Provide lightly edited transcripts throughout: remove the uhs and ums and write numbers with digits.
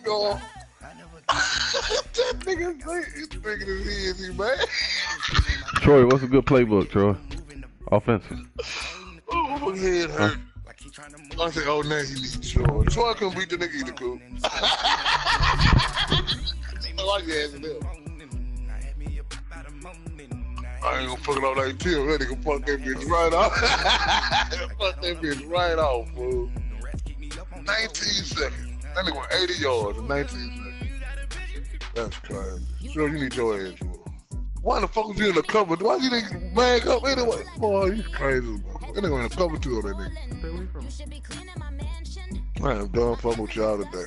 going. That nigga thinking his easy, man. Troy, what's a good playbook, Troy? Offensive. Oh, my head hurt. I said, oh, now he needs Troy. Troy couldn't beat the nigga either, cool. I like your ass in there. I ain't gonna fuck it off like Tim. That nigga fuck that bitch right off. Fuck that bitch right off, fool. 19 seconds. That nigga went 80 yards in 19 seconds. That's crazy. Sure, you need your ass, fool. Why the fuck was you in the cover? Why you niggas bag up anyway? Boy, you crazy, bro. That nigga in the cover two on that nigga. I am done fucking with y'all today.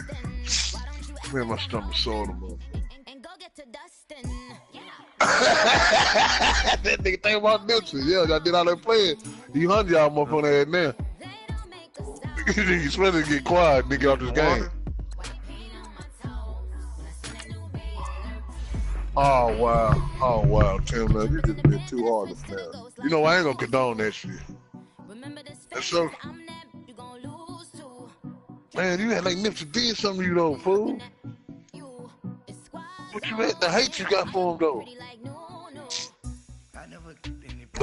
Man, my stomach sore in the motherfucker. That nigga think about Nipsey. Yeah, I did all that playing. He hung y'all motherfucker ass now. You supposed to get quiet, nigga, off this game. Oh wow, Tim, man, you just been too hard to stand. You know I ain't gonna condone that shit. That's so. Man, you had like Nipsey did something to you though, fool. What you had, the hate you got for him though?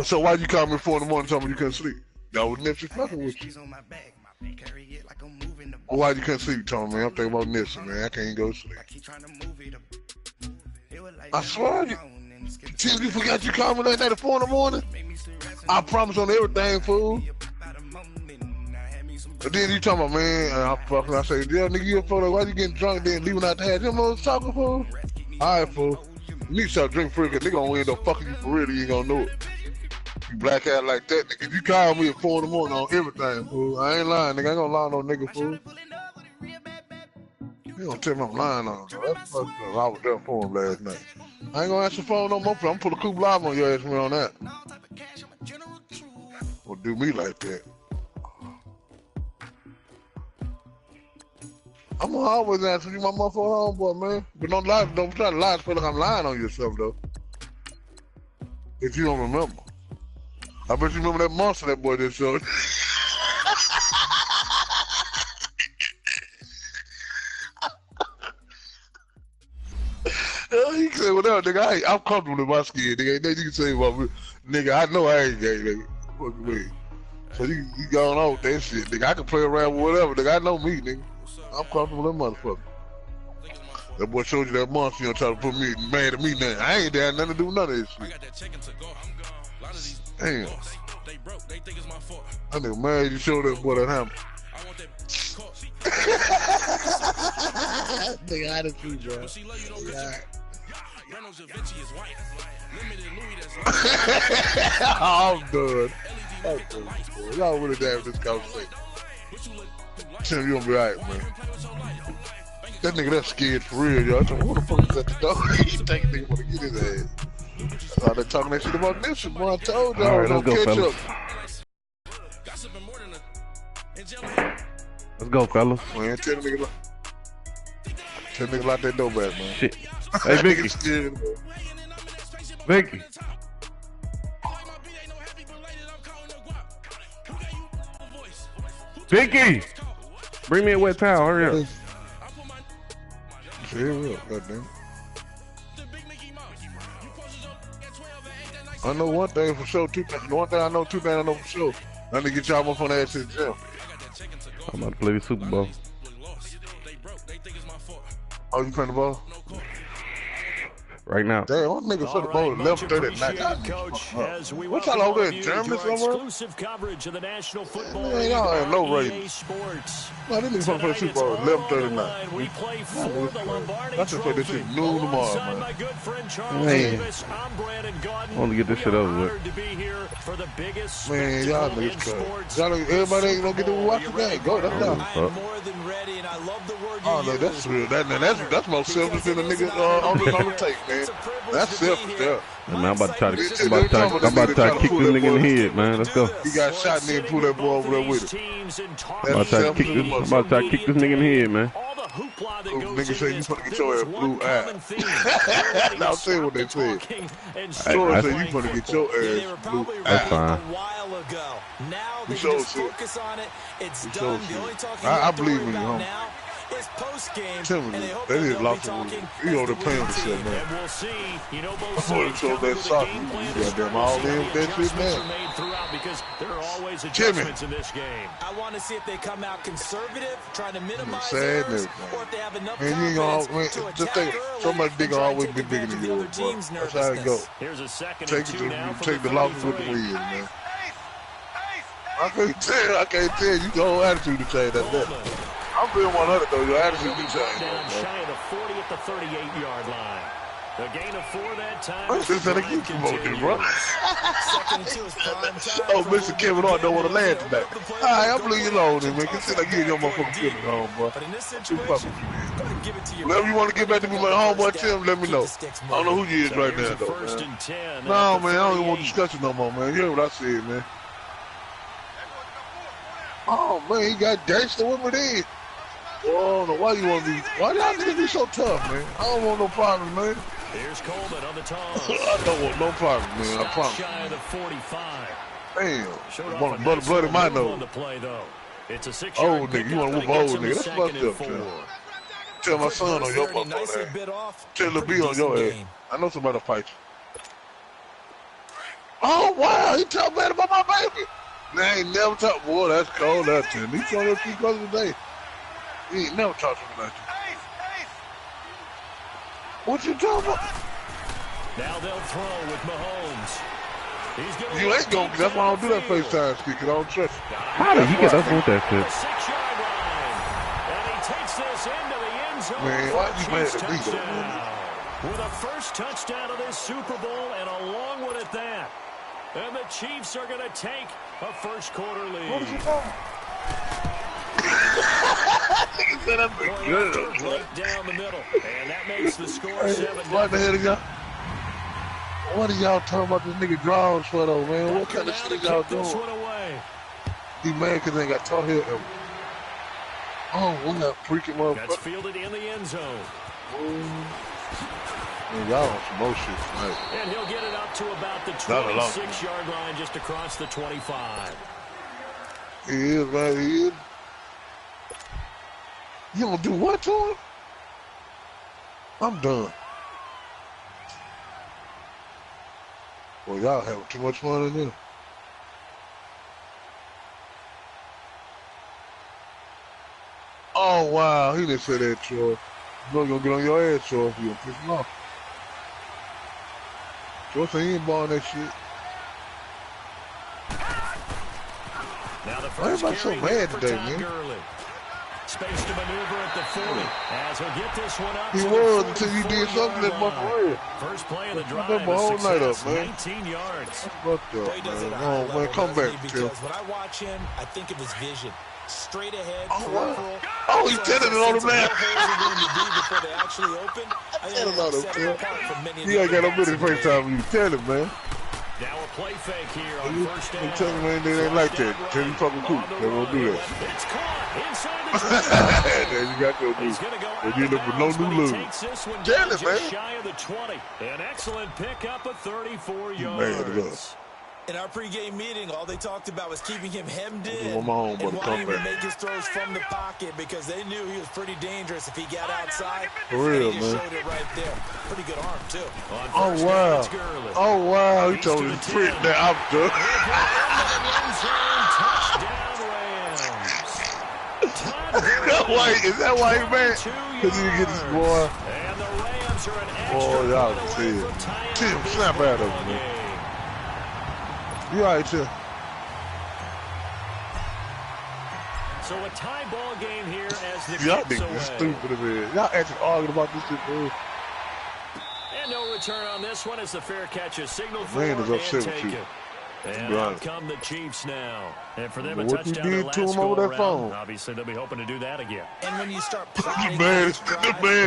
So why you call me 4 in the morning telling me you couldn't sleep? That was Nipsey fucking with you. Well, why you couldn't sleep, Tony, man? I'm thinking about Nipsey, man. I can't go to sleep. I swear, Tim, you forgot you called me that night at 4 in the morning? I promise on everything, fool. But then you talking about, man, I say, yeah, nigga, you a photo. Why you getting drunk then leaving out the house? You know what I'm talking, fool? All right, fool. You need to start drinking free, because they gonna end up fucking you for real, you ain't gonna know it. You black out like that, nigga. If you call me at 4 in the morning on everything, fool, I ain't lying, nigga. I ain't gonna lie on no nigga, fool. You don't tell me I'm lying on him, though. That's fucked up. I was there for him last night. I ain't gonna answer the phone no more, I'm gonna put a Coop Live on your ass on that. Don't do me like that. I'm gonna always answer you, my motherfucker homeboy, man. But don't lie, don't try to lie, feel like I'm lying on yourself, though. If you don't remember. I bet you remember that monster that boy just showed. He can say whatever, nigga. I'm comfortable in my skin, nigga. Ain't nothing you can say about me. Nigga, I know I ain't gay, nigga. Fuck me. So you going on with that shit, nigga. I can play around with whatever, nigga. I know me, nigga. I'm comfortable in motherfucker. That boy showed you that monster, you try to put me mad at me now. I ain't there, nothing to do with none of this shit. Damn. That nigga mad you showed that boy that hammer. Nigga, I done too, bro. I'm done. Y'all really damn this conversation. Tim, you gonna be alright, man. That nigga that's scared for real, y'all. What the fuck is at the door? He think nigga wanna get his ass. That's how they talking that shit about Nipsey, boy. I told y'all, right, don't catch up. Let's go, fellas. Man, tell the nigga lock that door back, man. Shit. Hey, Vicky. Vicky. Vicky! Bring me a wet towel, hurry up. Hurry up, goddamn. I know one thing for sure, two things. One thing I know, two things I know for sure. I need to get y'all on that shit, Jim. I'm about to play the Super Bowl. Oh, you playing the ball? Right now. Damn, one nigga for the ball at 11:30 at night. What y'all over there in Germany somewhere? Man, y'all ain't low ratings. No, these niggas play the Super Bowl at 11:30 at night. I should play this shit noon tomorrow, man. Man. I want to get this shit over with. Man, y'all niggas crazy. Everybody ain't gonna get to watch the game. Go, that's not. Oh, no, that's real. That's more selfish than the nigga on the tape, man. That's selfish, yeah. Man, I'm about to try to kick this nigga in the head, man. Let's go. He got shot and then pull that boy over there with him. I'm about to try to kick this nigga in the head, man. Nigga say you supposed to get your ass blue eye. Now I'll tell you what they said. Story say you supposed to get your ass blue eye. That's fine. You sure shit. I believe in you, homie. this post game. They just lost him. You know, they're playing with shit, man. And we'll see, you know, both sides come with a game plan. You got them all in with that shit, man. Because there are always adjustments in this game. I want to see if they come out conservative, trying to minimize errors, or if they have enough confidence to attack early. Somebody big always be bigger than yours, bro. That's how it go. Here's a second take the losses with the wins, man. I can't tell you your whole attitude to change. That's that. I'm being 100 though. Your attitude to change. Down shy of the 40 at the 38-yard line. A gain of 4 that time. I'm just trying to keep promoting, bro. Oh, Mr. Kevin Hart don't want to land tonight. Alright, I'm leaving you alone, man. Consider like you and your motherfucking feeling home, bro. But in this situation, go ahead and give it to your whatever you want to get back to me, my homeboy Tim, let me know. I don't know who you is right now, though, man. No, man, I don't even want to discuss it no more, man. You hear what I said, man. Oh, man, he got gangster with me then. Oh, no, why you want to be, why y'all niggas be so tough, man? I don't want no problems, man. Here's Coleman on the toss. I don't want no problem, man. I promise. Shy of the 45. Damn. Want to blood in my nose. It's a 6-yard old nigga, you want to whoop old nigga. That's fucked up, tell my son on your motherfucker. Tell Lil B on your ass. I know somebody will fight you. Oh, wow. He talk bad about my baby. Nah, I ain't never talk. Boy, that's cold out there. He told us 3 brothers today. He ain't never talked to me like that. What you talking about? Now they'll throw with Mahomes. You ain't going to, that's why I don't do that FaceTime ski, because I don't trust you. How did he get up with that shit? 6-yard line. And he takes this into the end zone. Man, why you mad at me, though, man? With a first touchdown of this Super Bowl and a long one at that. And the Chiefs are going to take a first-quarter lead. What is he talking? Right down the middle, and that makes the score 7. What the hell y'all? What are y'all talking about this nigga drawers for though, man? What kind of shit y'all doing? He mad because they ain't got taught here ever. Oh, what that freaking motherfucker? That's fielded in the end zone. Man, y'all on some more shit tonight. And he'll get it up to about the 26-yard line, just across the 25. He is, man. He is. You gonna do what to him? I'm done. Well, y'all having too much fun in there. Oh, wow. He didn't say that, Troy. You know you're gonna get on your ass, Troy, if you gonna piss him off. Troy said he ain't balling that shit. Now the Why everybody so mad today, man? Space to maneuver at the 40 as he'll get this one up. He was until you did something that my career. First play of the drive. That's my whole night up, man. 19 yards. That's fucked up, man. Oh, man, come back, Tim. When I watch him, I think of his vision. Straight ahead, peripheral. Oh, he's telling it on him now. Before they actually open. Tell him on him, Tim. He ain't got no business the first time you tell him, man. Now a play fake here on first down. I'm telling you, man, they ain't like that. Tell you fucking cool. They won't do that. It's caught inside the there you got your dude. And you look with no new lose. Tell him, man. Shy of the 20. An excellent pickup of 34 yards. In our pregame meeting, all they talked about was keeping him hemmed in and wanting him to make his throws from the pocket because they knew he was pretty dangerous if he got outside. For real, he man. Showed it right there. Pretty good arm, too. Oh, wow. Oh, wow. He told his trick that I'm done. Is that why he mad? Because he didn't get his boy. Oh, y'all can see it. Tim, snap out of him, man. You all right, Tim? So a tie ball game here as the y'all niggas stupid, man. Y'all actually arguing about this shit, man. And no return on this one as the fair catch is signaled for Man is upset and take with you. it. And out come the Chiefs now. And for them, a what touchdown you did to him over that phone. Obviously, they'll be hoping to do that again. And when you start the man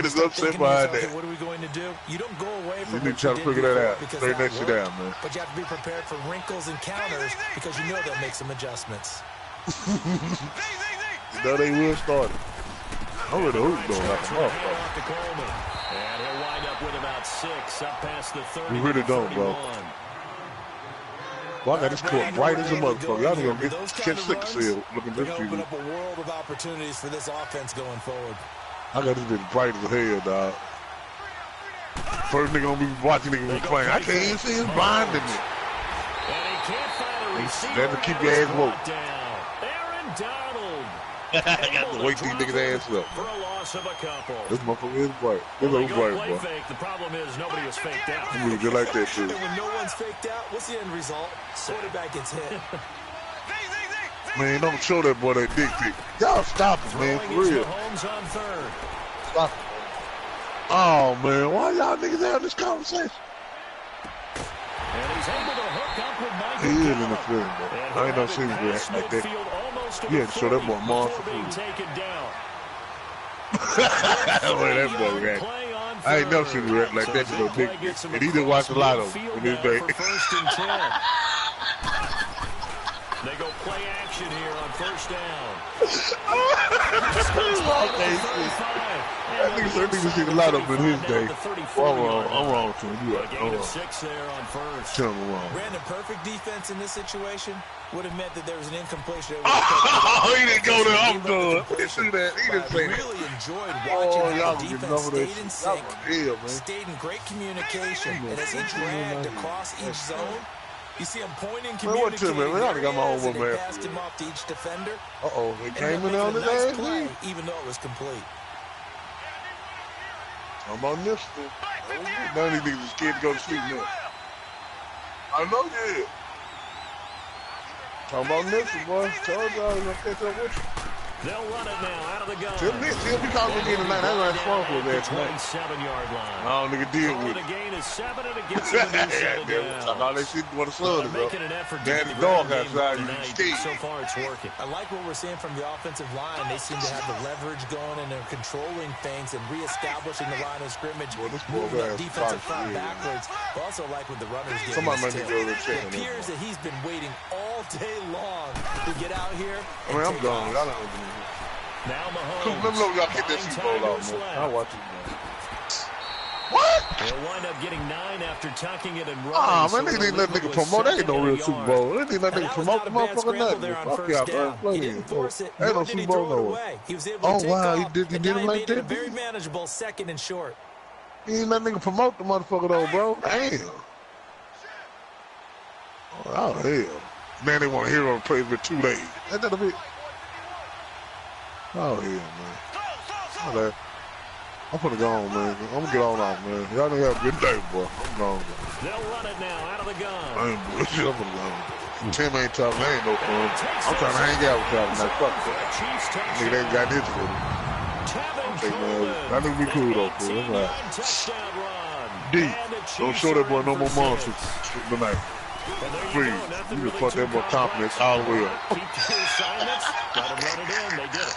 is upset behind that. What are we going to do? You don't go away from you need to try to figure that out. Straighten that shit down, man. But you have to be prepared for wrinkles and counters because you know they'll make some adjustments. You know they will start it. I'm ready to hoop though, like a motherfucker. And he'll wind up with about 6 up past the 30. We really don't, bro. Well, I got this court right as a motherfucker. Y'all gonna get shit sick of seal looking this open up a world of opportunities for this offense going forward. I got this bitch bright as hell, dog. First nigga gonna be watching nigga be playing. I can't even see his blinding me. That's to keep your ass woke. I got to wake these niggas' ass up. For a loss of a couple. This motherfucker is bright. This old bright, boy. The problem is nobody was faked out. I'm really good like that, too. And when no one's faked out, what's the end result? Quarterback gets hit. Man, don't show that boy that dick pic. Y'all stop it, man, for real. Stop it. Oh, man, why y'all niggas having this conversation? And he's able to hook up with Michael. He is in the feeling, bro. I ain't never seen him react like that. Yeah, show that boy monster food. That boy react. I ain't never seen him react like that to no dick pic. And he just watched a lot of them in his day. They go play action here on first down. That nigga seen a lot of them in his day. Well, I'm wrong to him. You right. I'm wrong. Tell me wrong. Brandon, perfect defense in this situation would have meant that there was an incompletion. Oh, he didn't go there. I'm done. He didn't see that. He didn't say that. I really enjoyed watching how the defense stayed in sync, man. stayed in great communication, and as he dragged across each zone, you see him pointing, communicating, man. I got my own one, man. passed him off to each defender. Uh-oh, they came in on his nice ass, play, even though it was complete. I'm on this thing. None of these niggas is scared to go to sleep now. I know you is. Talking about this, boy. Told y'all I'm gonna catch up with you. They'll run it now out of the gun. Tell me we caught me again tonight. That's right, strong for that tonight. 27-yard line. I don't nigga deal with it. The gain is 7 and it gets him to set down. All that shit what the sun is, bro. Making an effort to Man, get the dog outside, you stay. So far it's working. I like what we're seeing from the offensive line. They seem to have the leverage going and they're controlling things and reestablishing the line of scrimmage. Well, this moving that defensive front backwards. I also like what the runners get. Somebody might need to go to check. It appears that he's been waiting all day long to get out here. I mean, I'm gone. I don't know. Now Mahomes. Let me know y'all get that Super Bowl out, man. I'll watch it, man. What? They'll wind up getting 9 after tucking it and running. Ah, man, they didn't let nigga promote. That ain't no real Super Bowl. They didn't let nigga promote the motherfucker nothing. Fuck y'all, bro. Play it. Ain't no Super Bowl nowhere. Oh, wow, he did him like that? Very manageable, second and short. He ain't let nigga promote the motherfucker though, bro. Damn. Oh, hell. Man, they want a hero to play for 2 days. Ain't that a bit? Oh, yeah, man. Okay. I'm finna go on, man. I'm gonna get on off, man. Y'all niggas have a good day, boy. I'm gone, bro. They'll run it now out of the gun. I ain't bullshit. I'm finna go on. Tim ain't talking. That ain't no fun. I'm trying to hang out with y'all tonight. Fuck that. Nigga, they got this for me. Hey, man. That nigga be cool, though, fool. That's right. D, don't show that boy no more monsters tonight. Please. You just fuck that boy confidence all the way up. Keep to your assignments. Got to run it in. They did it.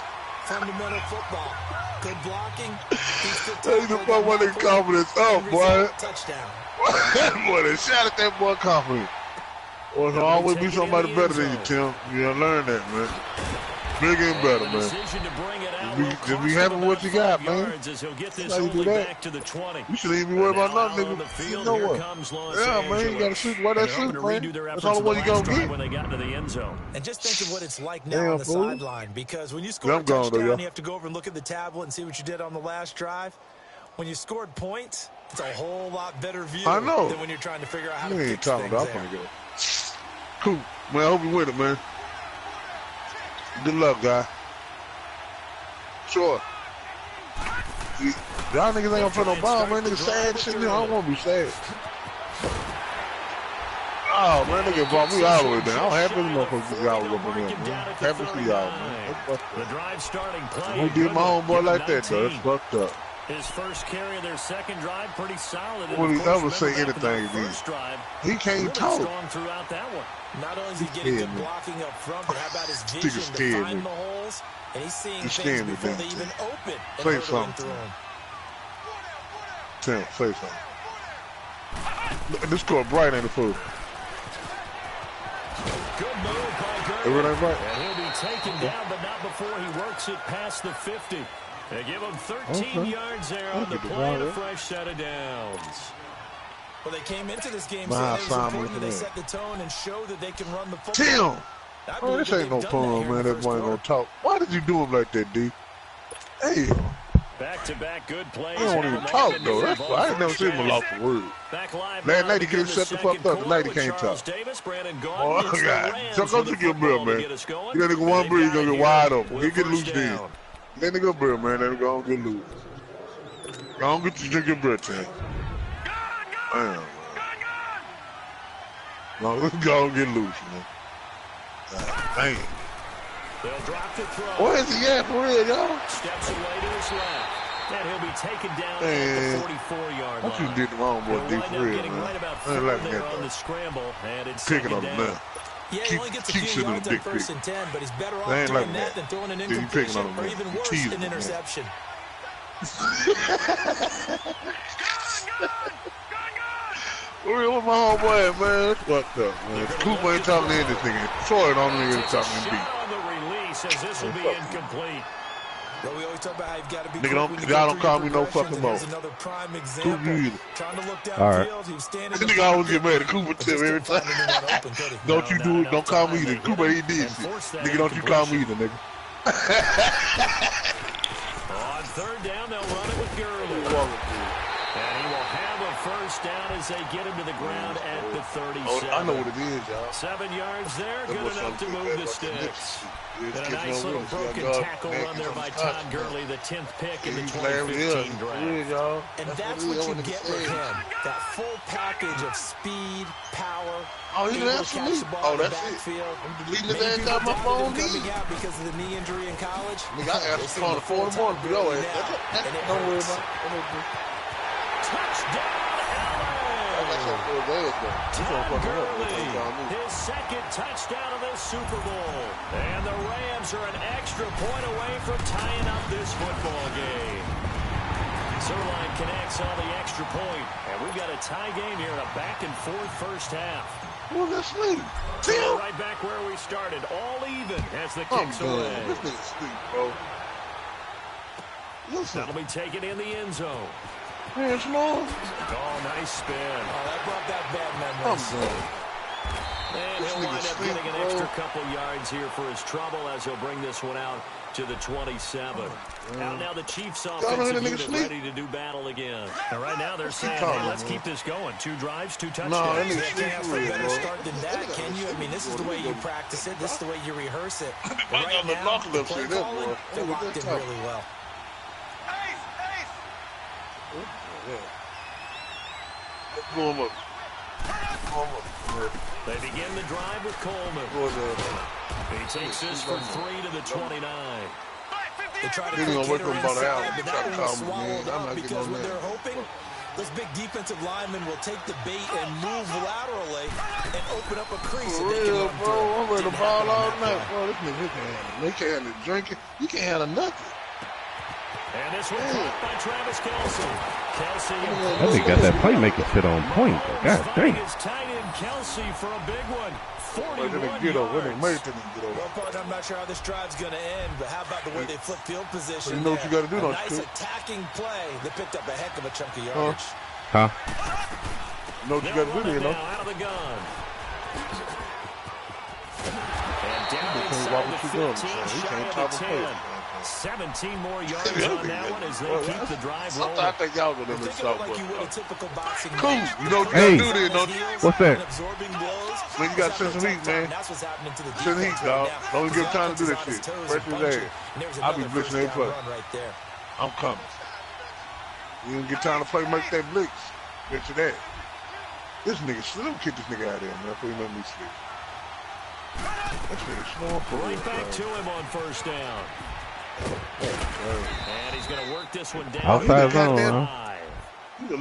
Fundamental football. Good blocking. Hey, the fuck one nigga confidence up, boy. Touchdown. Boy, they shot at that boy confidence. Well, there'll always be somebody better than you, Tim. You gotta learn that, man. Bigger and better, man. Just be happy with what you got, man. That's how you do that. You shouldn't even be worried about nothing, nigga. You know what? Yeah, man, you gotta shoot. Why that shoot, man? That's all the way you gonna get. And just think of what it's like now on the sideline, because when you score a touchdown, you have to go over and look at the tablet and see what you did on the last drive. When you scored points, it's a whole lot better view than when you're trying to figure out how to fix things there. Cool. Man, I hope you win it, man. Good luck, guy. Sure. Y'all niggas ain't gonna put no ball, man. Niggas sad shit. I don't wanna be sad. Oh, man, nigga brought me all the way down. I'm happy as motherfuckers y'all was up in there, man. Happy to see y'all, man. That's fucked up. I did my own boy like that, though. That's fucked up. His first carry of their second drive, pretty solid. Would he ever say anything again? He can't talk. Throughout that one. Not only is he getting good blocking up front, but how about his vision to find the holes? And he's seeing things before they even open. Say something. Tim, say something. This score bright ain't the fool. Good move by Gurley. Everything right. And he'll be taken down, but not before he works it past the 50. They give him 13 yards there on the play and a fresh set of downs. Well, they came into this game saying it was important that they set the tone and show that they can run the football. Tim! Oh, this ain't no fun, man. That boy ain't gonna talk. Why did you do him like that, D? Hey, Back-to-back good plays. I don't even talk, though. That's why I ain't never seen him lost a word. Last night he could have shut the fuck up. Tonight he can't talk. Oh, God. So come to your bro, man. Get that nigga one breeze, he's going to get wide open. He get loose then. Let nigga bro, man. Let him go and get loose. Go on, get you drink your breath, man. Damn, man. No, let's go and get loose, man. Damn. They'll drop the throw. Where is he at for real, y'all? Steps away to his left. And he'll be taken down at the 44-yard line. What you did wrong, boy, D for real, man. Right about I ain't like there that, on the scramble, and it's picking on him now. Yeah, he only gets a few yards on 1st and 10, but he's better off doing like that than throwing an on incompletion him, or even worse, an interception. Where my homeboy at, man? That's fucked up, man. Cooper ain't talking to anything. Troy don't even talking to me. On the release, says this will be incomplete. Well, we always talk about how you've got to be y'all don't call me no fucking more. Another prime example. Trying to look downfield, he was standing. This nigga always get mad at Cooper tip every time. Don't you do it? Don't call me either. Cooper, he did shit. Nigga, don't you call me either, nigga. On 3rd down, they'll run it with Gurley. And he will have a 1st down as they get him to the ground at the 37. Oh, I know what it is, y'all. 7 yards there, good enough to move the sticks. And a nice little broken tackle run there by Todd Gurley, the 10th pick in the 2015 draft. And that's what you get with him. That full package of speed, power, able to catch the ball in the backfield. I'm deleting his ass out my phone. Coming out because of the knee injury in college. Nigga, I asked him on the 4 in the morning. Don't worry about it. Touchdown, his 2nd touchdown of the Super Bowl. And the Rams are an extra point away from tying up this football game. Zerline connects on the extra point. And we've got a tie game here in a back-and-forth 1st half. Well, that's sleep. Right back where we started. All even as the kicks away. This nigga sleep, bro. Listen. That'll be taken in the end zone. Man, small. Oh, nice spin. Oh, that brought back bad memories. And he'll wind up getting an extra couple yards here for his trouble as he'll bring this one out to the 27. Out now the Chiefs offensive unit ready to do battle again. And right now they're saying, hey, let's keep this going. 2 drives, 2 touchdowns. No, you can't ask for a better start than that, can you? I mean, this is the way you practice it. This is the way you rehearse it. But right now, the play calling, they're locked in really well. Blow him up. They begin the drive with Coleman. He takes this from 3 to the 29. They try to get her inside, but that one was swallowed up because when they're hoping, those big defensive linemen will take the bait and move laterally and open up a crease. For real, bro. I'm ready to ball all night, bro. This nigga can't handle drinking. You can't handle nothing. And this one caught by Travis Kelce. I think got that playmaker shit on point. God dang. It's tight end Kelce for a big one. 41 yards. Well, partner, I'm not sure how this drive's going to end, but how about the way they flip field position? You know what you got to do, don't you? Nice attacking play that picked up a heck of a chunk of yardage. Huh? You know what you got to do, you know? Out of the gun. And down inside the 15, shy of the 10. 17 more yards on that one as they keep the drive rolling. I think y'all going to think of it like you would a typical boxing cool. match. You know what you got to do then, don't you? What's that? Man, you got to send some heat, man. Send heat, dog. Don't give him time to do that shit. Press his ass. I'll be blitzing every play. I'm coming. You didn't get time to play, make that blitz. Get to that. This nigga, let me kick this nigga out of there, man, before he let me sleep. That nigga slow for right back to him on 1st down. And he's going to work this one down. Outside zone, huh?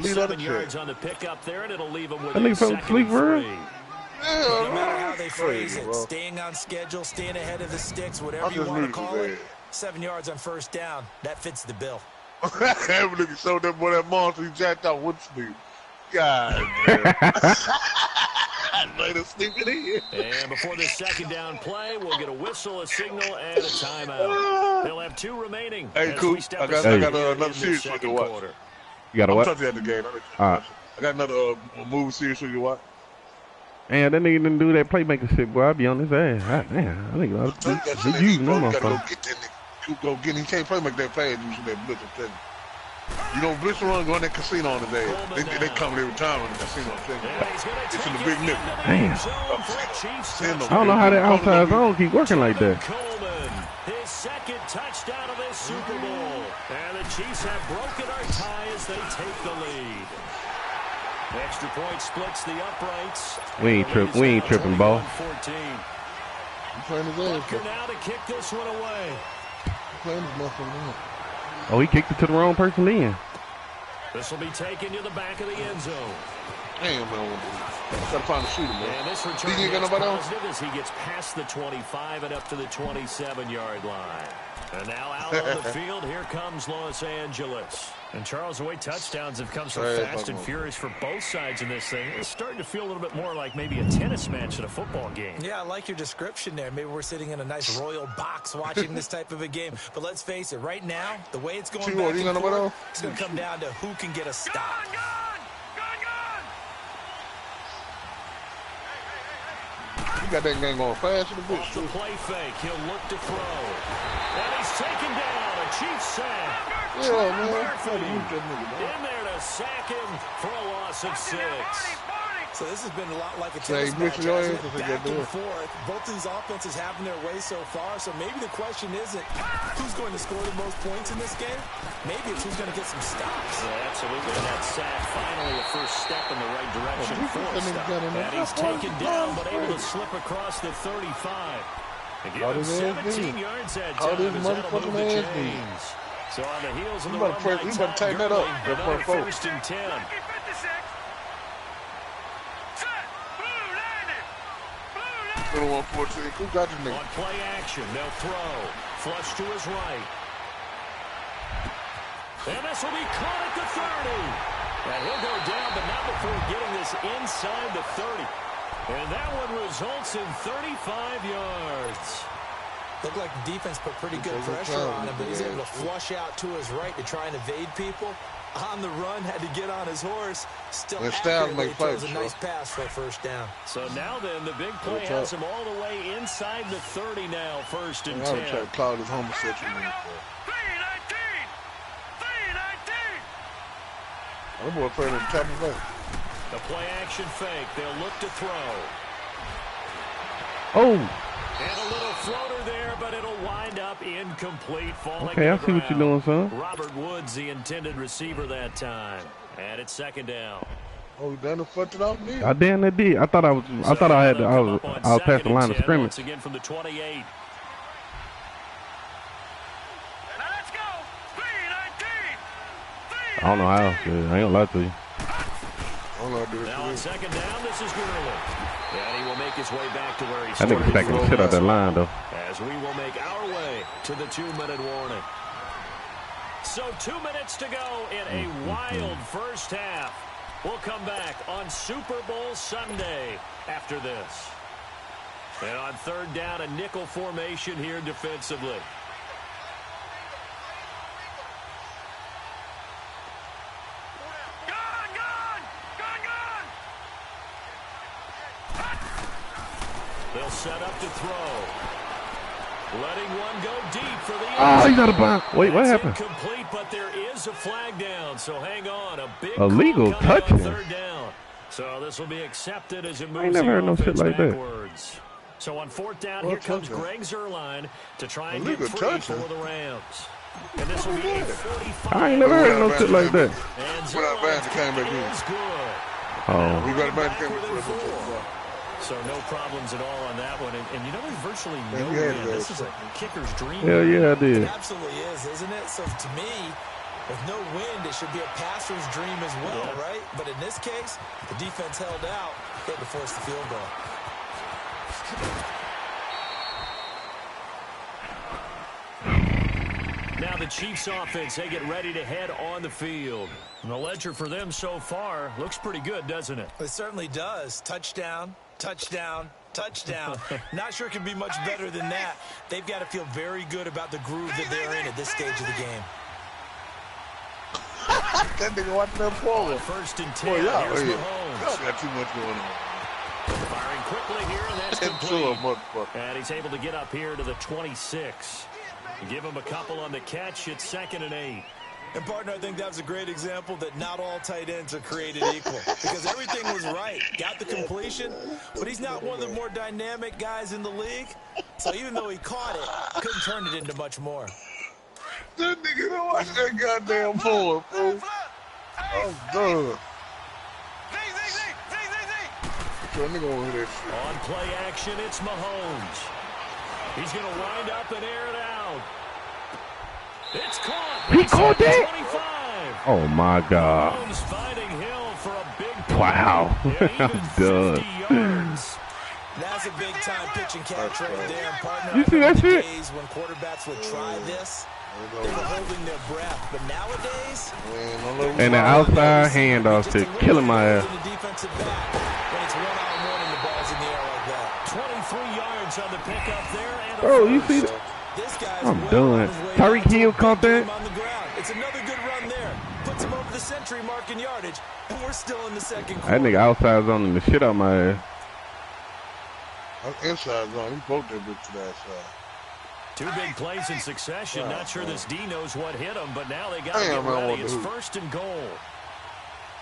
7 yards on the pickup there, and it'll leave him with a 2nd and 3. No matter how they phrase it, staying on schedule, staying ahead of the sticks, whatever you want to call it, 7 yards on 1st down, that fits the bill. Every nigga showed that boy that monster he jacked out with sleep. God damn. Later sleeping in. And before the 2nd down play, we'll get a whistle, a signal, and a timeout. They'll have 2 remaining. Hey, cool. I got another series for you to watch. You got a what? I'm talking about the game. I got another movie series for you to watch. Man, that nigga didn't do that playmaker shit, boy. I be on his ass. God damn. I think you know, Go get that nigga. Go get him. He can't play make that pass using that blitz. I'm telling you. You know, Blitz Run going to casino on the day. They come every time in the casino. It's in the big nip. Damn. I don't know how that outside zone keep working like that. His second touchdown of this Super Bowl. And the Chiefs have broken our tie as they take the lead. Extra point splits the uprights. We ain't tripping, ball. Butker now to kick this one away. Oh, he kicked it to the wrong person then. This will be taken to the back of the end zone. Damn, man. Gotta find a shooter, man. And this return gets positive as he gets past the 25 and up to the 27-yard line. And now out on the field, here comes Los Angeles. And Charles, the way touchdowns have come so fast and furious for both sides in this thing, it's starting to feel a little bit more like maybe a tennis match at a football game. Yeah, I like your description there. Maybe we're sitting in a nice royal box watching this type of a game. But let's face it, right now, the way it's going back and forth, it's going to come down to who can get a stop. You got that game going fast in the bush. Off the play fake, he'll look to throw. And he's taken down. A Chiefs sack. Yeah, man. In there to sack him for a loss of 6. So this has been a lot like a tennis match. Back and forth. Both these offenses having their way so far. So maybe the question isn't who's going to score the most points in this game. Maybe it's who's going to get some stops. Yeah, absolutely. And that sack finally a first step in the right direction for a stop. And he's taken down, but able to slip across the 35. And give him 17 yards that time as that'll move the chains. So on the heels of the run by Todd Gurley, another 1st and 10. Little 114. Who got your nigga? On play action, they'll throw. Flush to his right. And this will be caught at the 30. And he'll go down, but not before getting this inside the 30. And that one results in 35 yards. Looked like the defense put pretty good pressure on him, but he's able to flush out to his right to try and evade people. On the run, had to get on his horse. Still accurately throws a nice pass for a 1st down. So now then, the big play has him all the way inside the 30 now, 1st and 10. I'm trying to cloud his homosexual name. I'm going to play the top of that. The play action fake. They'll look to throw. Oh. And a little floater there, but it'll wind up incomplete, falling Okay, I see what you're doing, son. Robert Woods, the intended receiver that time. And it's 2nd down. Oh, you done fucked it up, man? I damn it did. I thought I was past the line of scrimmage. Once again from the 28. I don't know how. I ain't gonna lie to you. Now on 2nd down, this is Gurley. And he will make his way back to where he started. I think back and shit out that line, though. As we will make our way to the 2-minute warning. So 2 minutes to go in a wild first half. We'll come back on Super Bowl Sunday after this. And on 3rd down, a nickel formation here defensively. They'll set up to throw. Letting one go deep for the he's out of bounds. Wait, what happened? Incomplete, but there is a flag down, so hang on. A big illegal touching. 3rd down. So this will be accepted as it moves. I ain't never heard no shit like backwards. That. So on 4th down, here comes Greg Zerline to try and get free for the Rams. And this will be a 45. I ain't never heard no shit like that. And Zerline is good. Oh. We got a bad game. So no problems at all on that one. And you know, there's virtually no wind. This is a kicker's dream. Hell yeah, I did. It absolutely is, isn't it? So to me, with no wind, it should be a passer's dream as well, right? But in this case, the defense held out. They had to force the field goal. Now the Chiefs offense, they get ready to head on the field. And the ledger for them so far looks pretty good, doesn't it? It certainly does. Touchdown, touchdown, touchdown. Not sure it can be much better than that. They've got to feel very good about the groove that they're in at this stage of the game. That nigga watching them forward. 1st and 10. Here's Mahomes. Y'all got too much going on. Firing quickly here, and that's complete. And he's able to get up here to the 26. Give him a couple on the catch. It's 2nd and 8. And, partner, I think that was a great example that not all tight ends are created equal because everything was right. Got the completion, but he's not one of the more dynamic guys in the league. So even though he caught it, couldn't turn it into much more. That nigga don't watch that goddamn forward, bro. I'm done. That nigga over that shit. On play action, it's Mahomes. He's going to wind up and air it out. It's caught. He caught that? 25. Oh, my God. Mahomes finding Hill for a big play. Wow. Yeah, I'm done. That's a big-time pitch and catch right there, partner. You see that shit? Days when quarterbacks would try this, they were holding their breath. But nowadays, and the outside handoff to killing my ass. the defensive back when it's one-on-one and the ball's in the air like that. 23 yards on the pickup there. And Bro, you see that? This guy's I'm well done. on his way Tyreek down to Hill a caught big game that. on the ground. It's another good run there. Puts him over the century mark in yardage, and we're still in the second quarter. That nigga outside zoning the shit out my ass. I'm inside zone. He broke that bitch to that side. Two big plays in succession. Not sure this D knows what hit him, but now they got to Damn, get I ready. want It's to. first and goal.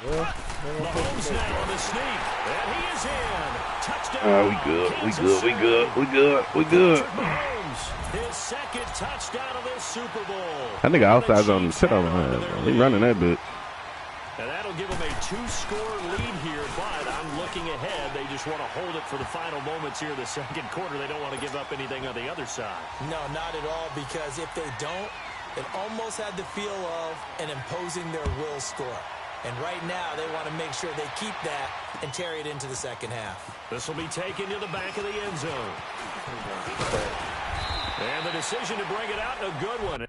Yeah, Mahomes now on the sneak, and he is in. Touchdown. We good. We Kansas good. We City. good. We good. We good. Mahomes, his second touchdown of the Super Bowl. That nigga outside zoning the shit out my ass. He running that bitch. And that'll give them a 2-score lead here, but I'm looking ahead. They just want to hold it for the final moments here in the second quarter. They don't want to give up anything on the other side. No, not at all, because if they don't, it almost had the feel of an imposing their will score. And right now, they want to make sure they keep that and carry it into the second half. This will be taken to the back of the end zone. And the decision to bring it out, a good one.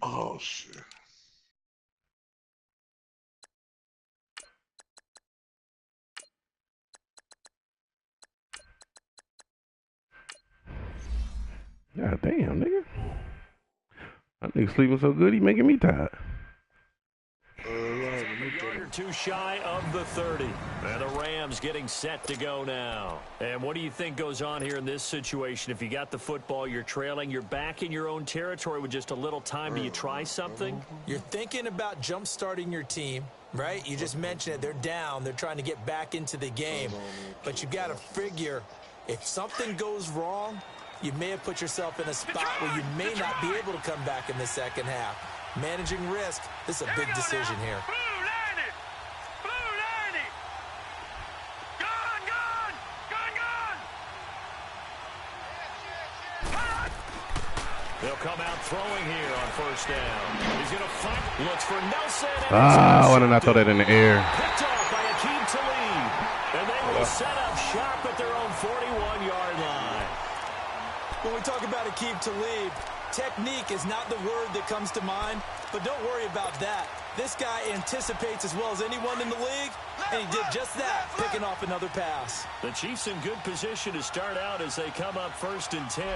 oh shit. God damn, nigga. That nigga sleeping so good, he making me tired. A yard or two shy of the 30. And the Rams getting set to go now. And what do you think goes on here in this situation? If you got the football, you're trailing, you're back in your own territory with just a little time. Do you try something? You're thinking about jump-starting your team, right? You just mentioned it. They're down. They're trying to get back into the game. But you got to figure if something goes wrong, you may have put yourself in a spot where you may not be able to come back in the second half. Managing risk, this is a big decision here. They'll come out throwing here on first down. He's going to fight. Looks for Nelson. Why didn't I throw that in the air? Picked off by Akeem Talib. And they will set up shop at their own 41-yard line. When we talk about Akeem Talib, technique is not the word that comes to mind, but don't worry about that. This guy anticipates as well as anyone in the league, and he did just that, picking off another pass. The Chiefs in good position to start out as they come up first and 10.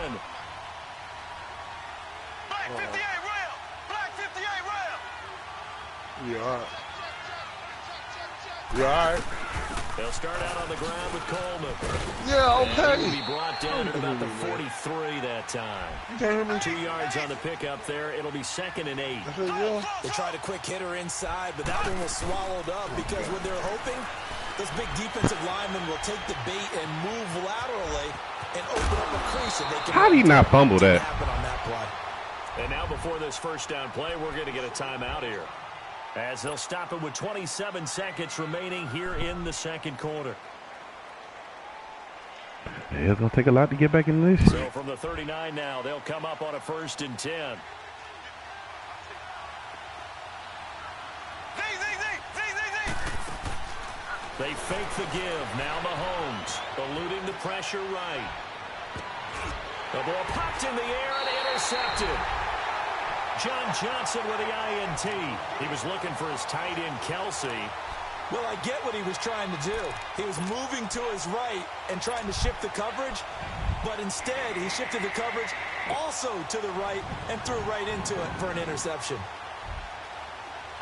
Black 58 rail! Black 58 rail! You alright? You alright? They'll start out on the ground with Coleman. Yeah, And he will okay. be brought down at about the 43 that time. You can't hear me? 2 yards on the pickup there. It'll be second and 8. I said, yeah. They tried a quick hitter inside, but that one was swallowed up because what they're hoping, this big defensive lineman will take the bait and move laterally and open up a crease so they can... How did he not fumble that? ...happen on that play. And now before this first down play, we're going to get a timeout here, as they'll stop it with 27 seconds remaining here in the second quarter. It's going to take a lot to get back in this. So from the 39 now, they'll come up on a first and 10. They fake the give. Now Mahomes eluding the pressure right. The ball popped in the air and intercepted. John Johnson with the INT. He was looking for his tight end, Kelsey. Well, I get what he was trying to do. He was moving to his right and trying to shift the coverage, but instead he shifted the coverage also to the right and threw right into it for an interception.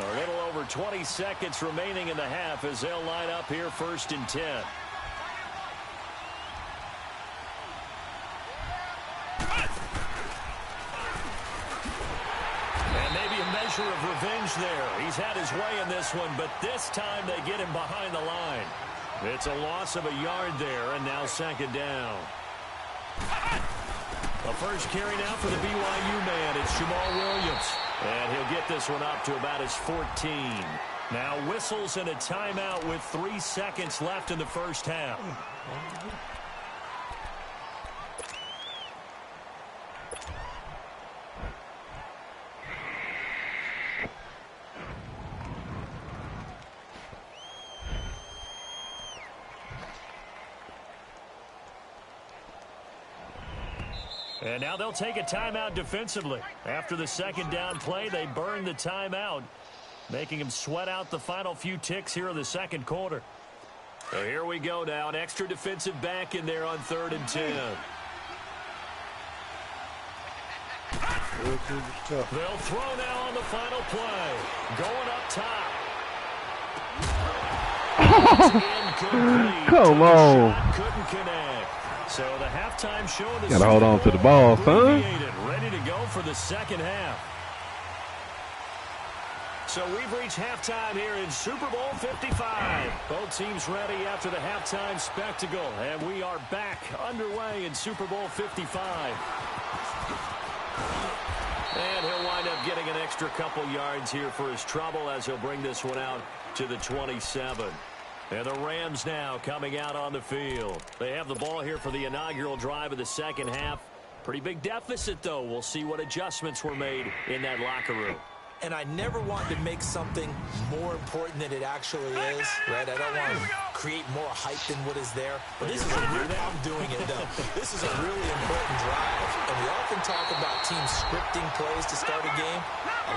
A little over 20 seconds remaining in the half as they'll line up here 1st and 10. And maybe a measure of revenge there. He's had his way in this one, but this time they get him behind the line. It's a loss of a yard there, and now 2nd down. The first carry now for the BYU man. It's Jamal Williams. And he'll get this one up to about his 14. Now whistles and a timeout with 3 seconds left in the first half. And now they'll take a timeout defensively. After the 2nd down play, they burn the timeout, making them sweat out the final few ticks here in the 2nd quarter. So here we go now. An extra defensive back in there on 3rd and 10. They'll throw now on the final play. Going up top. Come on. Couldn't connect. So the halftime show. Gotta hold on to the ball, son. Ready to go for the 2nd half. So we've reached halftime here in Super Bowl 55. Both teams ready after the halftime spectacle. And we are back underway in Super Bowl 55. And he'll wind up getting an extra couple yards here for his trouble as he'll bring this one out to the 27. And the Rams now coming out on the field. They have the ball here for the inaugural drive of the 2nd half. Pretty big deficit, though. We'll see what adjustments were made in that locker room. And I never want to make something more important than it actually is, right? I don't want to create more hype than what is there. But this is I'm doing it, though. This is a really important drive. And we often talk about teams scripting plays to start a game.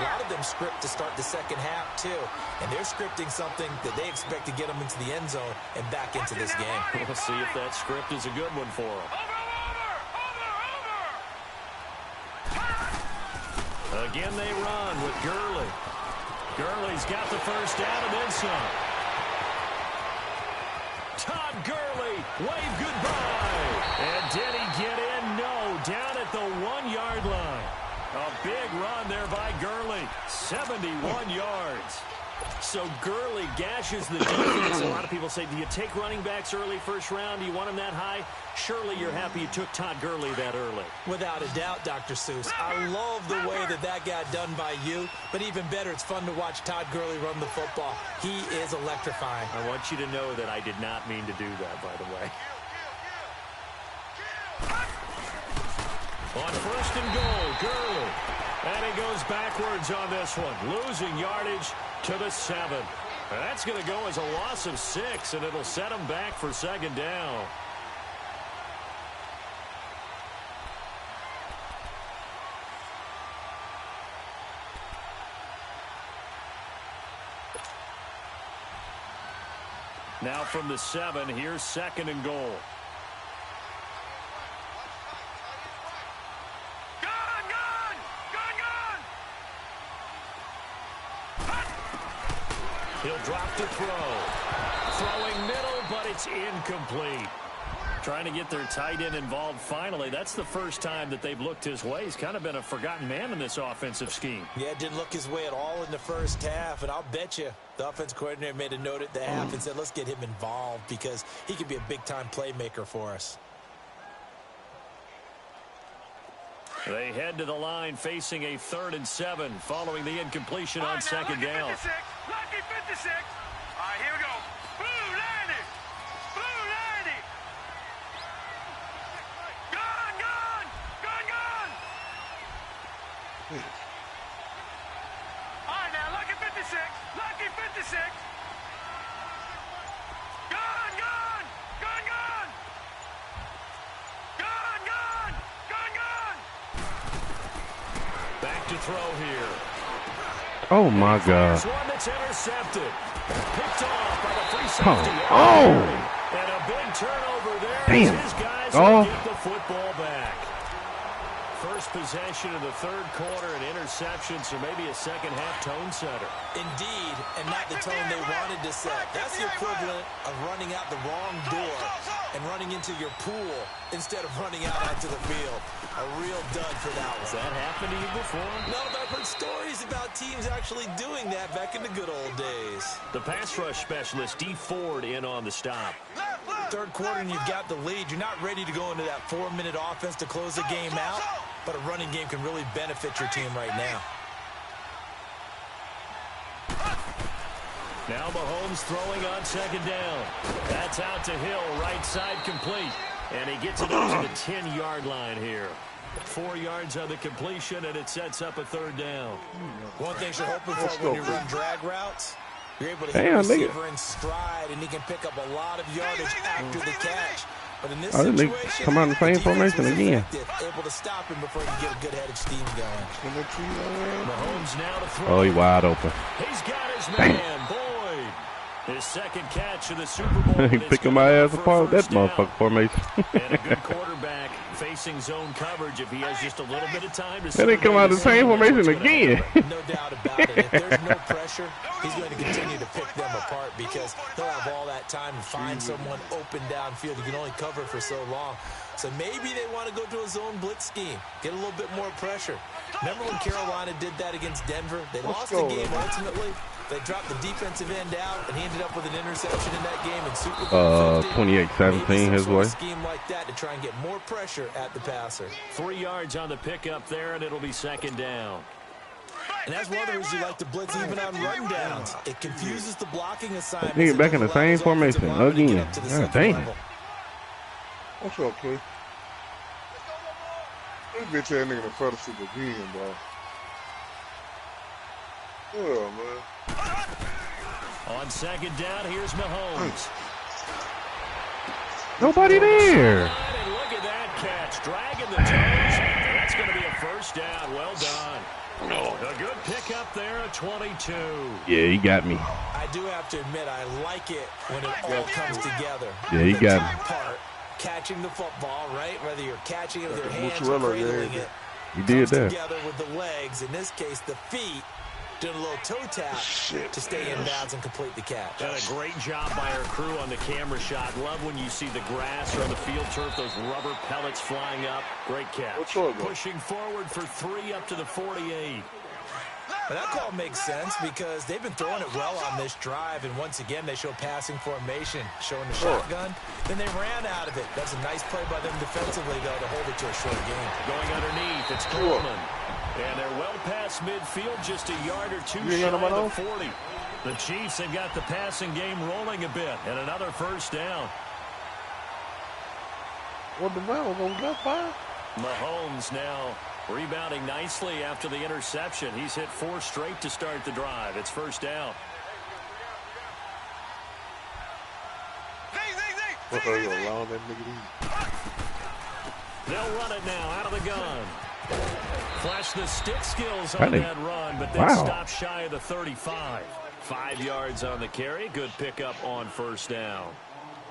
A lot of them script to start the 2nd half, too. And they're scripting something that they expect to get them into the end zone and back into this game. We'll see if that script is a good one for them. Again, they run with Gurley. Gurley's got the first down and then some. Todd Gurley, wave goodbye. And did he get in? No, down at the 1-yard line. A big run there by Gurley, 71 yards. So Gurley gashes the defense. A lot of people say, do you take running backs early first round? Do you want them that high? Surely you're happy you took Todd Gurley that early. Without a doubt, Dr. Seuss. I love the way that got done by you. But even better, it's fun to watch Todd Gurley run the football. He is electrifying. I want you to know that I did not mean to do that, by the way. On 1st and goal, Gurley. And he goes backwards on this one, losing yardage to the 7. That's going to go as a loss of 6, and it'll set him back for 2nd down. Now from the 7, here's 2nd and goal. He'll drop to throw. Throwing middle, but it's incomplete. Trying to get their tight end involved finally. That's the first time that they've looked his way. He's kind of been a forgotten man in this offensive scheme. Yeah, didn't look his way at all in the first half. And I'll bet you the offense coordinator made a note at the half and said, let's get him involved because he could be a big-time playmaker for us. They head to the line facing a 3rd and 7 following the incompletion on 2nd down. Lucky 56. All right, here we go. Blue 90. Blue 90. Gun, gun. Gun, gun. All right, now, lucky 56. Lucky 56. Gun, gun. Gun, gun. Gun, gun. Gun, gun. Back to throw here. Oh, my God. One that's intercepted. Picked off by the free safety. Oh! And a big turnover there. Damn. His guys Oh. get the football back. First possession of the 3rd quarter, an interception, so maybe a second-half tone setter. Indeed, and not the tone they wanted to set. That's the equivalent of running out the wrong door and running into your pool instead of running out onto the field. A real dud for that one. Has that happened to you before? No, but I've heard stories about teams actually doing that back in the good old days. The pass rush specialist, D. Ford, in on the stop. Third quarter and you've got the lead. You're not ready to go into that 4-minute offense to close the game out, but a running game can really benefit your team right now. Now Mahomes throwing on second down. That's out to Hill, right side complete. And he gets it up to the 10-yard line here. 4 yards on the completion, and it sets up a third down. One thing you're hoping for when you run drag routes, you're able to hit the receiver in stride, and he can pick up a lot of yardage after the catch. But in this situation, come out in the same formation again. Able to stop him before he can get a good head of steam going. Mahomes now to throw. Oh, he's wide open. He's got his man, Boyd. His second catch of the Super Bowl. He's picking my ass apart with that motherfucker formation. And a good quarterback facing zone coverage if he has just a little bit of time to. Then they come out the same formation again. No doubt about it. If there's no pressure, he's going to continue to pick them apart because he'll have all that time to find someone open downfield. You can only cover for so long. So maybe they want to go to a zone blitz scheme, get a little bit more pressure. Remember when Carolina did that against Denver? They lost the game ultimately. They dropped the defensive end out, and he ended up with an interception in that game in Super Bowl 28-17 his way. Scheme like that to try and get more pressure at the passer. 3 yards on the pickup there, and it'll be second down. And that's one of the reasons you like to blitz even on run downs. It confuses the blocking assignments. Nigga back in the same formation again. God damn. What's up, Clay? This bitch ass nigga in front of Super again, bro. Yeah, man. On second down, here's Mahomes. Nobody there. And look at that catch, dragging the toes. That's going to be a first down. Well done. A good pickup there at 22. Yeah, he got me. I do have to admit, I like it when it all comes together. Yeah, he got me. Part, catching the football, right? Whether you're catching it with your hands or cradling it. He did that. Together with the legs, in this case, the feet. Doing a little toe tap to stay in bounds and complete the catch. Done a great job by our crew on the camera shot. Love when you see the grass or the field turf, those rubber pellets flying up. Great catch. Pushing forward for 3 up to the 48. But that call makes sense because they've been throwing it well on this drive, and once again they show passing formation, showing the shotgun. Then they ran out of it. That's a nice play by them defensively, though, to hold it to a short game. Going underneath, it's Coleman. And they're well past midfield, just a yard or two shy of the 40. The Chiefs have got the passing game rolling a bit, and another first down. What the hell? Was that 5? Mahomes now rebounding nicely after the interception. He's hit 4 straight to start the drive. It's first down. They'll run it now out of the gun. Flash the stick skills on that run, but then stop shy of the 35. 5 yards on the carry. Good pickup on first down.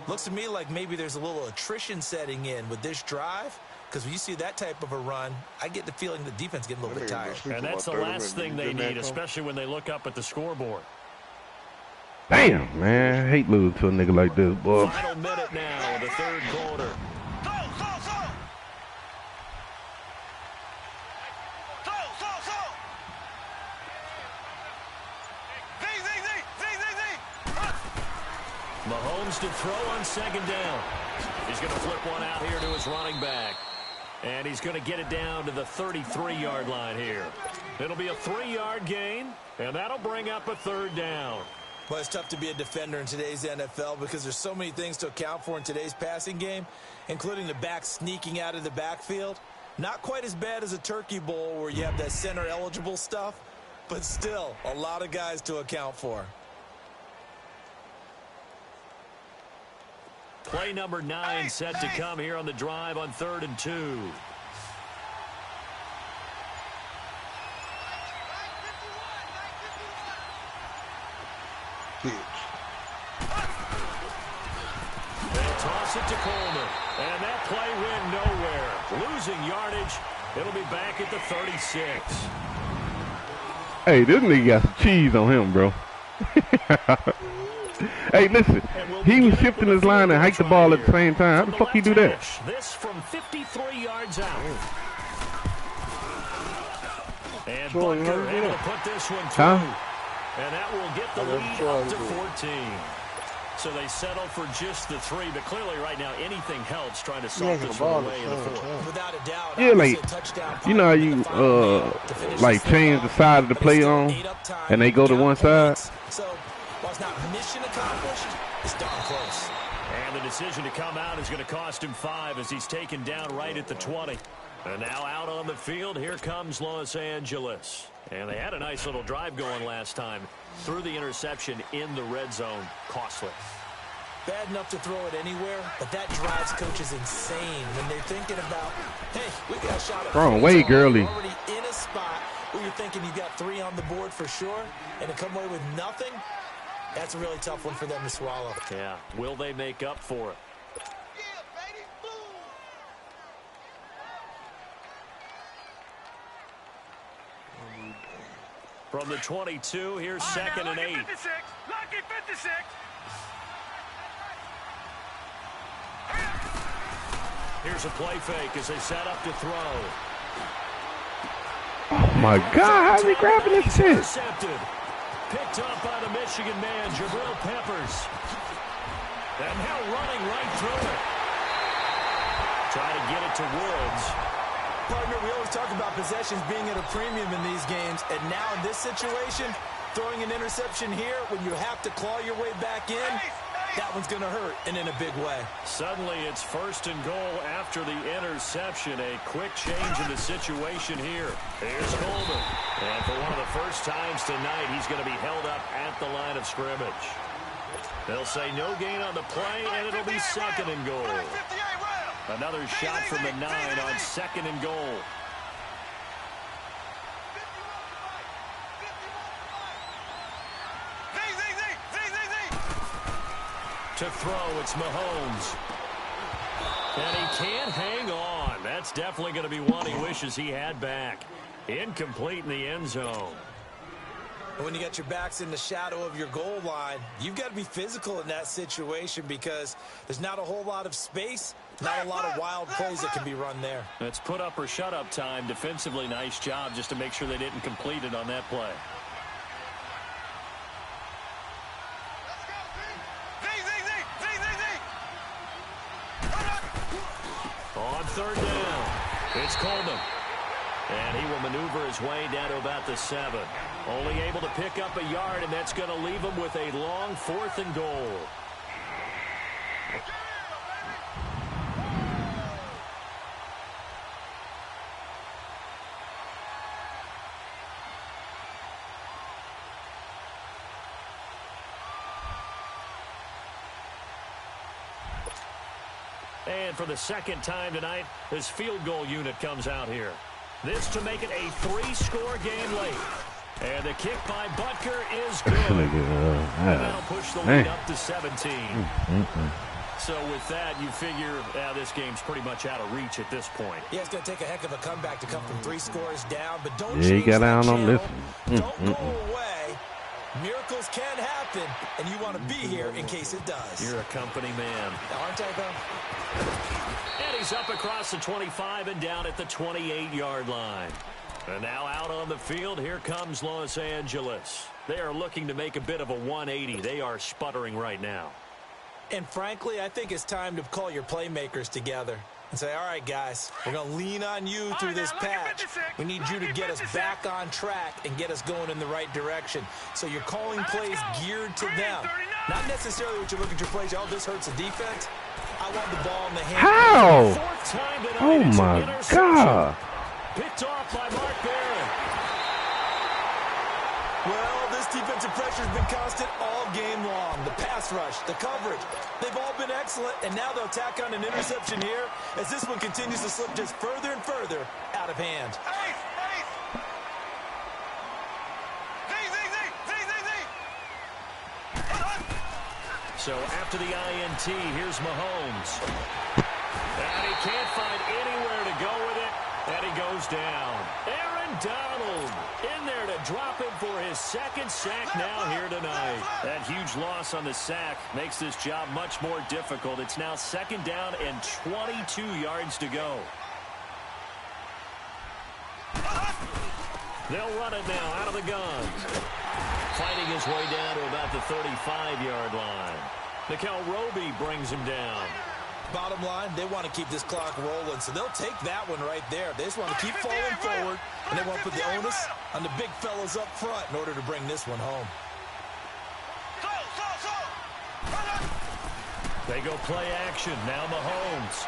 Looks to me like maybe there's a little attrition setting in with this drive, because when you see that type of a run, I get the feeling the defense getting a little bit tired. And that's the last thing they need, especially when they look up at the scoreboard. Damn, man. I hate losing to a nigga like this, boy. Final minute now of the third quarter. Mahomes to throw on second down. He's going to flip one out here to his running back. And he's going to get it down to the 33-yard line here. It'll be a 3-yard gain, and that'll bring up a third down. Well, it's tough to be a defender in today's NFL because there's so many things to account for in today's passing game, including the back sneaking out of the backfield. Not quite as bad as a turkey bowl where you have that center-eligible stuff, but still a lot of guys to account for. Play number 9 set to come here on the drive on 3rd and 2. They'll toss it to Coleman. And that play went nowhere. Losing yardage. It'll be back at the 36. Hey, this nigga got some cheese on him, bro. Hey, listen. He was shifting his line and hiked the ball at the same time. How the fuck he do that? This from 53 yards out. And Butker able to put this one through. And that will get the lead up to 14. So they settle for just the 3, but clearly right now anything helps trying to salt this one away in the 4th. Without a doubt. Yeah, like, you know how you like change the side of the play on and they go to one side? So while it's not mission accomplished, it's darn close. And the decision to come out is going to cost him 5 as he's taken down right at the 20. And now out on the field, here comes Los Angeles. And they had a nice little drive going last time. Threw the interception in the red zone. Costly. Bad enough to throw it anywhere, but that drives coaches insane when they're thinking about, hey, we got a shot at throwing way girly. You're already in a spot where you're thinking you got 3 on the board for sure, and to come away with nothing, that's a really tough one for them to swallow. Yeah. Will they make up for it? From the 22, here's 2nd and 8. Lucky 56. Here's a play fake as they set up to throw. Oh my God, how's he grabbing this shit? Intercepted. Picked up by the Michigan man, Jabril Peppers. And now running right through it. Try to get it to Woods. Partner, we always talk about possessions being at a premium in these games, and now in this situation, throwing an interception here when you have to claw your way back in, that one's going to hurt, and in a big way. Suddenly it's 1st and goal after the interception. A quick change in the situation here. Here's Coleman. And for one of the first times tonight, he's going to be held up at the line of scrimmage. They'll say no gain on the play, and it'll be 2nd and goal. Another shot from the 9 on 2nd and goal. To throw, it's Mahomes. And he can't hang on. That's definitely going to be one he wishes he had back. Incomplete in the end zone. When you got your backs in the shadow of your goal line, you've got to be physical in that situation because there's not a whole lot of space, not a lot of wild plays that can be run there. It's put up or shut up time. Defensively, nice job just to make sure they didn't complete it on that play. On 3rd down, it's Coleman. And he will maneuver his way down to about the 7. Only able to pick up a yard, and that's going to leave him with a long 4th and goal. And for the 2nd time tonight, this field goal unit comes out here. This to make it a 3-score game late. And the kick by Butker is good. And that'll push the lead up to 17. So with that, you figure this game's pretty much out of reach at this point. Yeah, it's going to take a heck of a comeback to come from 3 scores down. But don't he got down on this. Don't go away. Miracles can happen, and you want to be here in case it does. You're a company man. Aren't I, though? And he's up across the 25 and down at the 28-yard line. And now out on the field, here comes Los Angeles. They are looking to make a bit of a 180. They are sputtering right now. And frankly, I think it's time to call your playmakers together and say, all right, guys, we're going to lean on you through this patch. We need you to get us back on track and get us going in the right direction. So you're calling plays geared to them. Not necessarily what you're looking at your plays. Oh, this hurts the defense. I want the ball in the hand. How? Oh, my God. Picked off by Mark Barron. Well, this defensive pressure has been constant all game long. The pass rush, the coverage, they've all been excellent, and now they'll tack on an interception here as this one continues to slip just further and further out of hand. So after the INT, here's Mahomes. And he can't find anywhere to go with it, and he goes down. Aaron Donald in there to drop him his second sack now here tonight. That huge loss on the sack makes this job much more difficult. It's now 2nd down and 22 yards to go. They'll run it now out of the gun. Fighting his way down to about the 35-yard line. Nikel Roby brings him down. Bottom line, they want to keep this clock rolling, so they'll take that one right there. They just want to keep falling forward, and they want to put the onus on the big fellas up front in order to bring this one home. They go play action. Now Mahomes.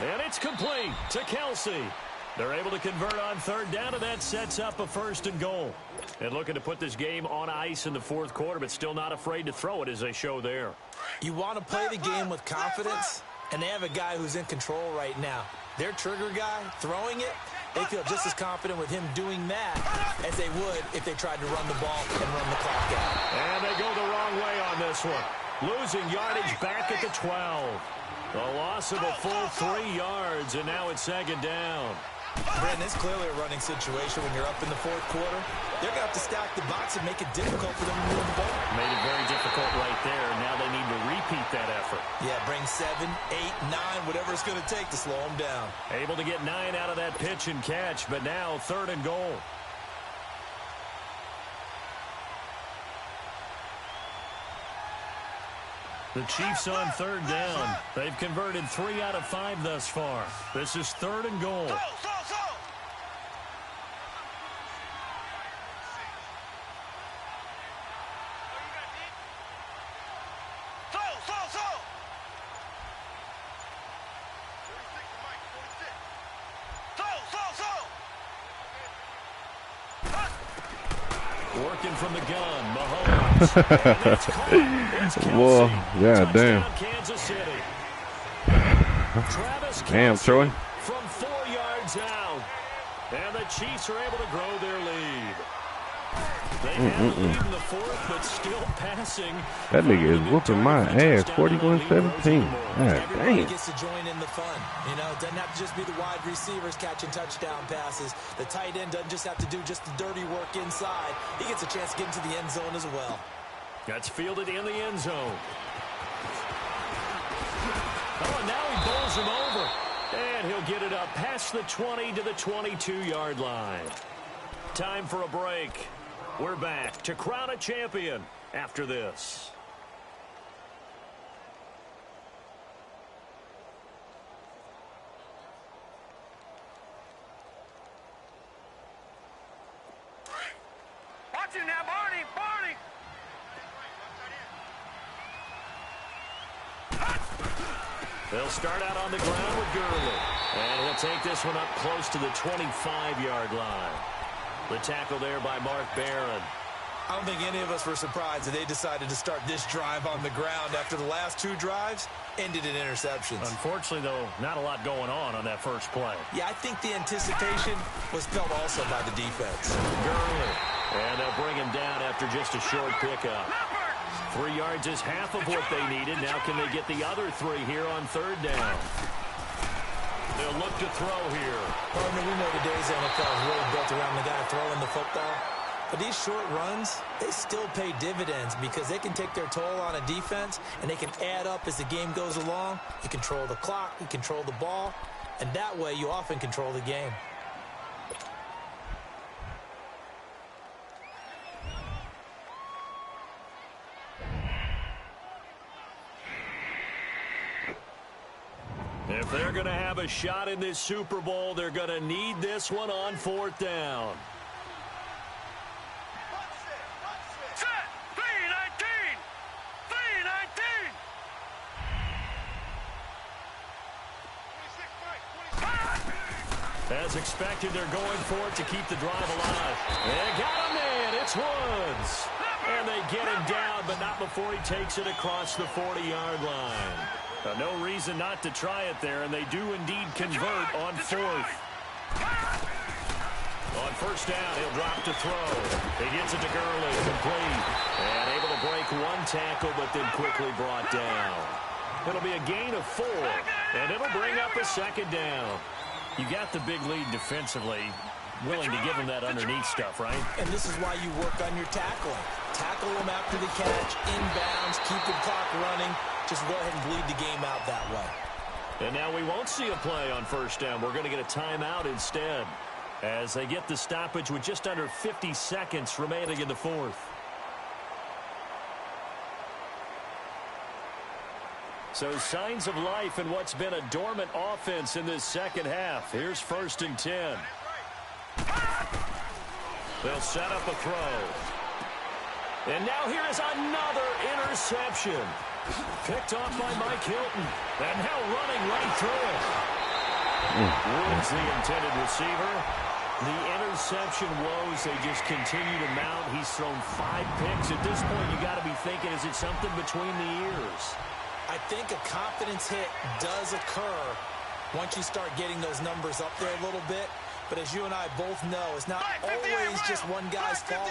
And it's complete to Kelsey. They're able to convert on 3rd down, and that sets up a 1st and goal. And looking to put this game on ice in the 4th quarter, but still not afraid to throw it as they show there. You want to play the game with confidence, and they have a guy who's in control right now. Their trigger guy throwing it, they feel just as confident with him doing that as they would if they tried to run the ball and run the clock out. And they go the wrong way on this one. Losing yardage back at the 12. A loss of a full 3 yards, and now it's 2nd down. Brandon, it's clearly a running situation when you're up in the 4th quarter. They're going to have to stack the box and make it difficult for them to move the ball. Made it very difficult right there. Now they need to repeat that effort. Yeah, bring 7, 8, 9, whatever it's going to take to slow them down. Able to get 9 out of that pitch and catch, but now 3rd and goal. The Chiefs on 3rd down. They've converted 3 out of 5 thus far. This is 3rd and goal. Working from the gun, Mahomes. Whoa, yeah, damn. Damn, Troy. From 4 yards out. And the Chiefs are able to grow their lead. They have the lead in the 4th, but still passing. That nigga is whooping my ass, 41-17. God damn. He gets to join in the fun. You know, it doesn't have to just be the wide receivers catching touchdown passes. The tight end doesn't just have to do just the dirty work inside. He gets a chance to get into the end zone as well. That's fielded in the end zone. Oh, and now he bowls him over. And he'll get it up past the 20 to the 22-yard line. Time for a break. We're back to crown a champion after this. Watch him now, Barney! Barney! They'll start out on the ground with Gurley. And he'll take this one up close to the 25-yard line. The tackle there by Mark Barron. I don't think any of us were surprised that they decided to start this drive on the ground after the last 2 drives ended in interceptions. Unfortunately, though, not a lot going on that first play. Yeah, I think the anticipation was felt also by the defense. Gurley. And they'll bring him down after just a short pickup. 3 yards is half of what they needed. Now can they get the other 3 here on 3rd down? They'll look to throw here. Partner, we know today's NFL is really built around the guy throwing the football. But these short runs, they still pay dividends because they can take their toll on a defense and they can add up as the game goes along. You control the clock, you control the ball, and that way you often control the game. If they're going to have a shot in this Super Bowl, they're going to need this one on 4th down. Set! 3-19! 3-19! As expected, they're going for it to keep the drive alive. They got him in. It's Woods. And they get him down, but not before he takes it across the 40-yard line. No reason not to try it there, and they do indeed convert on 4th. On 1st down, he'll drop to throw. He gets it to Gurley, complete. And able to break 1 tackle, but then quickly brought down. It'll be a gain of 4, and it'll bring up a 2nd down. You got the big lead defensively. Willing to give them that underneath stuff, right? And this is why you work on your tackling. Tackle them after the catch, inbounds, keep the clock running. Just go ahead and bleed the game out that way. And now we won't see a play on first down. We're going to get a timeout instead as they get the stoppage with just under 50 seconds remaining in the fourth. So signs of life in what's been a dormant offense in this second half. Here's 1st and 10. They'll set up a throw. And now here is another interception. Picked off by Mike Hilton. And now running right through it. Woods, the intended receiver. The interception woes, they just continue to mount. He's thrown 5 picks. At this point, you got to be thinking, is it something between the ears? I think a confidence hit does occur once you start getting those numbers up there a little bit. But as you and I both know, it's not always just one guy's fault.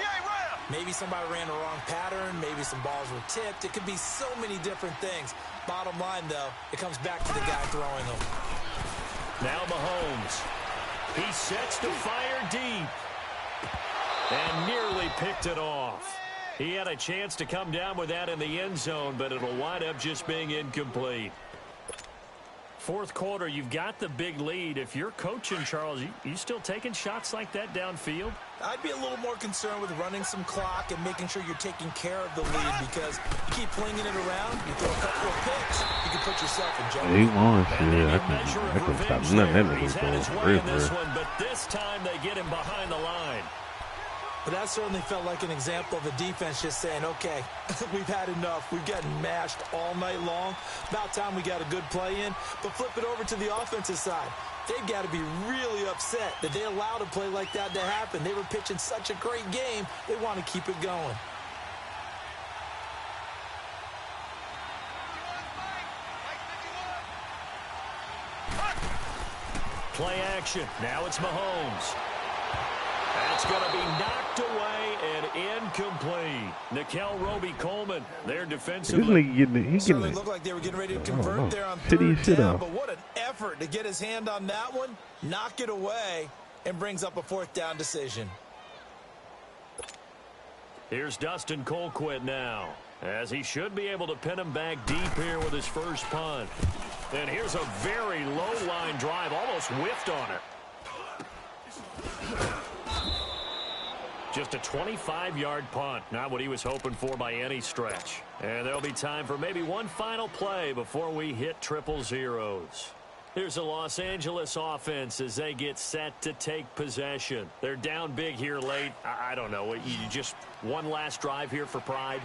Maybe somebody ran the wrong pattern. Maybe some balls were tipped. It could be so many different things. Bottom line, though, it comes back to the guy throwing them. Now Mahomes. He sets to fire deep. And nearly picked it off. He had a chance to come down with that in the end zone, but it'll wind up just being incomplete. Fourth quarter, you've got the big lead. If you're coaching, Charles, you still taking shots like that downfield? I'd be a little more concerned with running some clock and making sure you're taking care of the lead, because you keep flinging it around, you throw a couple of picks, you can put yourself in jeopardy. He won. Yeah, I couldn't stop nothing. He's had his way in this one, but this time they get him behind the line. But that certainly felt like an example of a defense just saying, okay, we've had enough. We've gotten mashed all night long. About time we got a good play in. But flip it over to the offensive side. They've got to be really upset that they allowed a play like that to happen. They were pitching such a great game. They want to keep it going. Play action. Now it's Mahomes. That's going to be knocked away and incomplete. Nickel Roby-Coleman, their defensive. He certainly looked like they were getting ready to convert there on third down, but what an effort to get his hand on that one, knock it away, and brings up a 4th down decision. Here's Dustin Colquitt now, as he should be able to pin him back deep here with his first punt. And here's a very low line drive, almost whiffed on it. Just a 25-yard punt, not what he was hoping for by any stretch. And there'll be time for maybe one final play before we hit 000. Here's the Los Angeles offense as they get set to take possession. They're down big here late. I don't know. You just one last drive here for pride?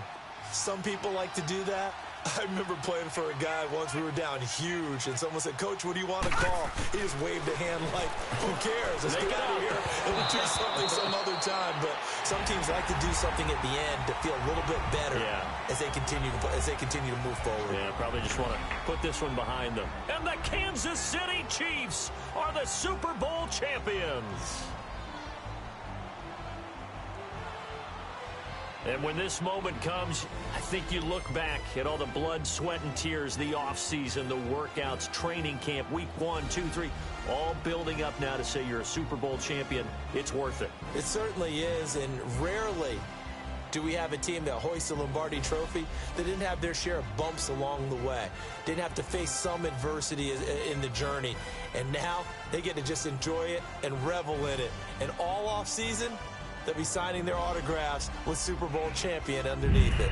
Some people like to do that. I remember playing for a guy once. We were down huge, and someone said, "Coach, what do you want to call?" He just waved a hand like, "Who cares? Let's get out of here and we'll do something some other time." But some teams like to do something at the end to feel a little bit better as they continue to move forward. Yeah, probably just want to put this one behind them. And the Kansas City Chiefs are the Super Bowl champions. And when this moment comes, I think you look back at all the blood, sweat, and tears, the offseason, the workouts, training camp, week 1, 2, 3, all building up now to say you're a Super Bowl champion. It's worth it. It certainly is, and rarely do we have a team that hoists the Lombardi Trophy that didn't have their share of bumps along the way, didn't have to face some adversity in the journey, and now they get to just enjoy it and revel in it. And all offseason, they'll be signing their autographs with Super Bowl champion underneath it.